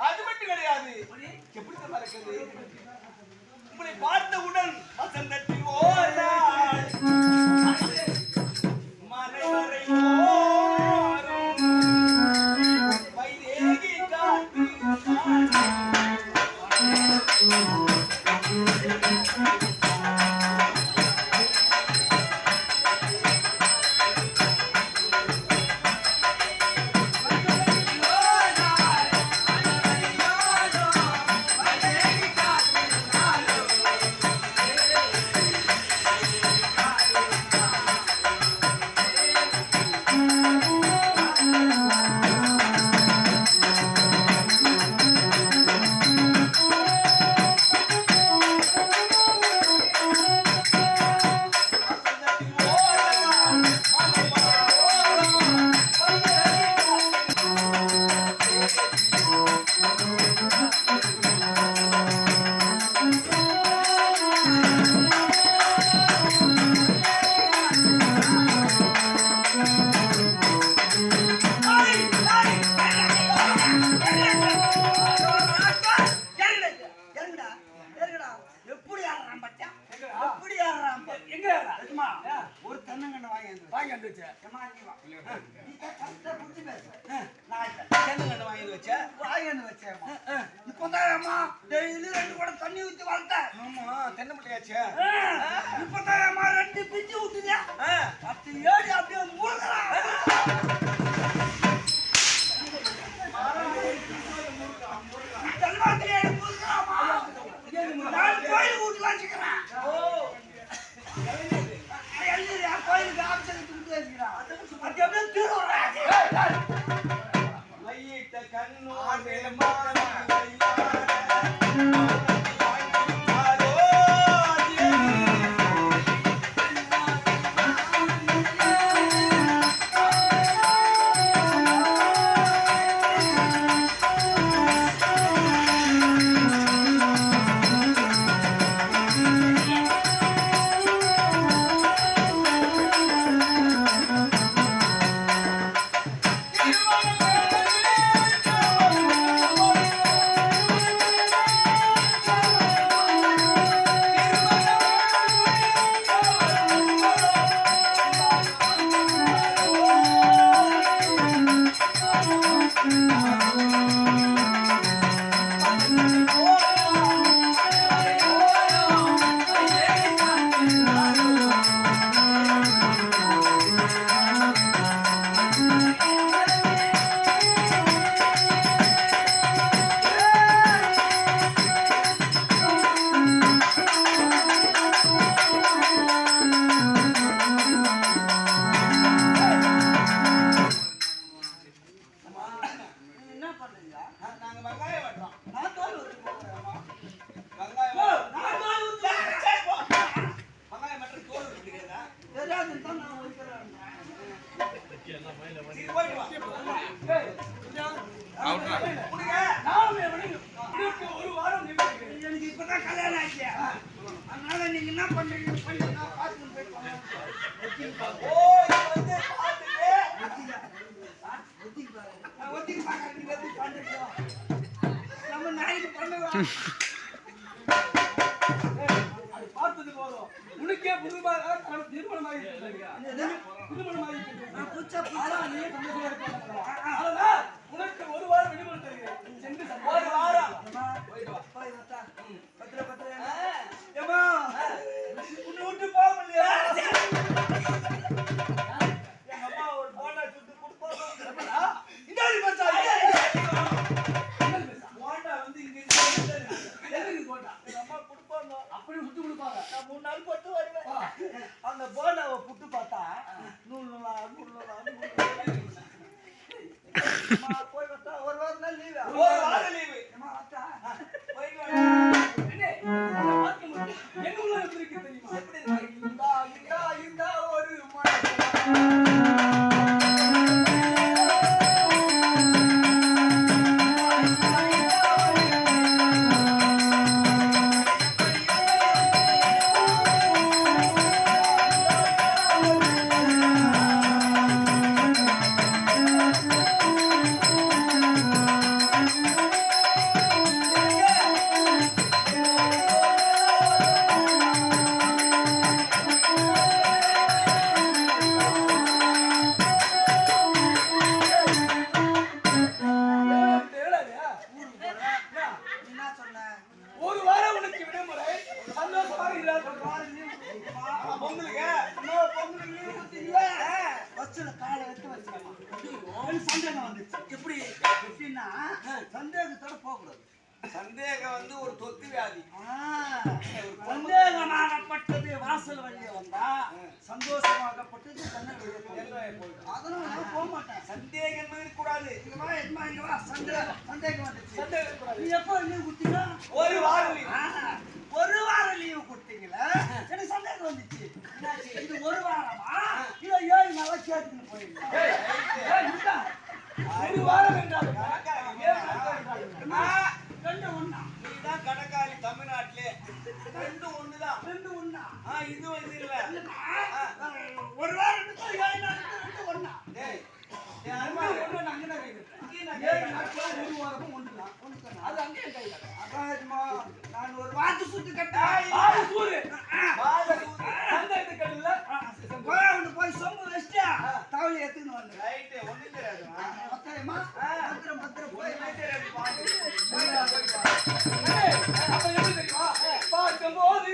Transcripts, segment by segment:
அது மட்டும் கிடையாது. எப்படி இருக்குது உங்களை பார்த்தவுடன் வசந்தத்தில் ஓராள் மறை மறை வைதேகி காத்து பார்த்தது போதும் உனக்கே புதுமாக திருமணமாகி உனக்கு ஒரு வாரம் விடுமுறை தருகிறேன் சென்று ஒரு வாரம் உன்னை விட்டு போக முடியாது எங்க அம்மா ஒரு போண்டா சுட்டு கொடுப்பாங்க போண்டா வந்து இங்க போண்டா எங்க அம்மா கொடுப்பாங்க அப்படி சுட்டு கொடுப்பாங்க நான் 3 நாள் போட்டு வருவேன் அந்த போண்டாவை புட்டு பார்த்தா நூல் போய் பார்த்தா ஒரு வாரம் தான் லீவு ஒரு வாரம் லீவு போயிட்டு எங்க உள்ள இருக்கு தெரியுமா எப்படி இந்த ஒரு விடுமுறை சந்தோஷமா இருக்கிறார். பொங்கலுக்கு பொங்கலுக்கு லீவு கொடுத்தீங்களா? பஸ்ல காலை எடுத்து வச்சுக்கமா. சந்தேகம் வந்துச்சு. எப்படி எப்படின்னா சந்தேகத்தோட போகக்கூடாது. சந்தேகம் வந்து ஒரு தொத்து வியாதி. சந்தேகமாகப்பட்டது வாசல் வழியே வந்தா சந்தோஷமாகப்பட்டது ஜன்னல் வழியே போகும். அதனால நான் போக மாட்டேன். சந்தேகம் என்பது இருக்கக்கூடாது. இங்க வா சந்தேகம் வந்துச்சு. சந்தேகம் கூடாது. நீ எப்போ லீவு கொடுத்தீங்க? ஒரு வாரம் leave. ஒரு வாரம் லீவு கொடுத்தீங்களா? எனக்கு சந்தேகம் வந்துச்சு. இது ஒரு வாரமா இல்ல 7 நாளா கேட்டுன்னு போயிருக்கேன். ஒரு வாரம் என்றால் ரெண்டு ஒண்ணா? நீதான் கணக்காளி தமிழ்நாட்டிலே. ரெண்டு ஒண்ணுதான். ரெண்டு ஒண்ணா? இது வந்து இல்ல. ஒரு வாரம் இருக்கு, 7 நாள் இருக்கு, ரெண்டு ஒண்ணா? டேய், அம்மா ஒண்ணு நான் அங்கதான் கேக்குறேன். 7 நாட்கள் ஒரு வாரமும் ஒண்ணுதான். அது அங்கேயே கையில. அதான்மா நான் ஒரு வாத்து சுத்து கட்டேன். ஆளு சூரு. வாழை சூரு. சந்தேகத்துக்கு இல்ல. போய் சொம்பு வச்சிட்டா தவளை எடுத்துன்னு வந்து. ரைட்டு, ஒண்ணும் தெரியாது. பத்திரமா பத்திரம் போய் அப்ப எப்படி தெரியுமா? பார்க்கும்போது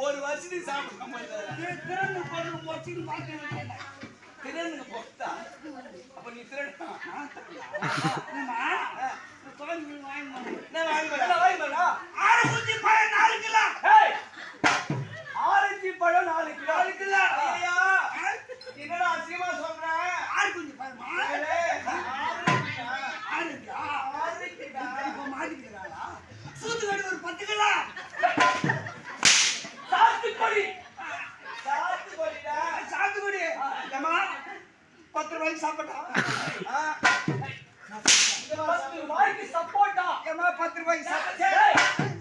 ஒரு வருஷத்துக்கு சாப்பிடாம திறனுக்கு பொறுத்தா. அப்ப நீ திறனா ஆரஞ்சு பழம் 4 கிலோ. ஆரஞ்சு பழம் 4 கிலோ. 4 கிலோ. ஐயா, என்னடா அசிங்கமா சொல்றேன்? ஆரஞ்சு பழமா? ஆரஞ்சா? இப்ப மாட்டிக்கிறாளா? சூத்துக்கடி ஒரு 10 கிலோ. சாத்துக்குடி. சாத்துக்குடிடா. சாத்துக்குடி. ஏம்மா 10 ரூபாய்க்கு சாப்பிட்டா? 10 ரூபாய்க்கு சப்போட்டா. ஏம்மா 10 ரூபாய்க்கு சாப்பிட்டா?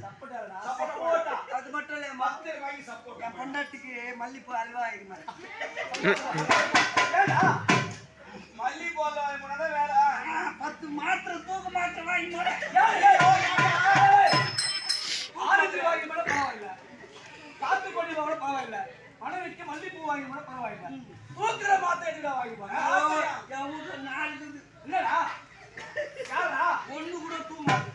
சப்போட்டா. அது மட்டும் இல்லையம்மா, 10 ரூபாய்க்கு சப்போட்டா. என் பொண்டாட்டிக்கு மல்லிப்பூ அல்வா ஆகிடுமா? மல்லி போல முன்னாடி வேலை. 10 மாத்திரை தூக்க மாத்திரை வாங்கி போட. ஆரஞ்சு வாங்கி கூட பரவாயில்ல, சாத்துக்குடி கூட பரவாயில்ல, மனைவிக்கு மல்லிப்பூ வாங்கி கூட பரவாயில்ல, தூக்குற மாத்திரை எதுடா வாங்கி போற? என் வீட்டுல 4 இருக்குது. என்னடா யாரா ஒண்ணு கூட தூ மாத்திரை.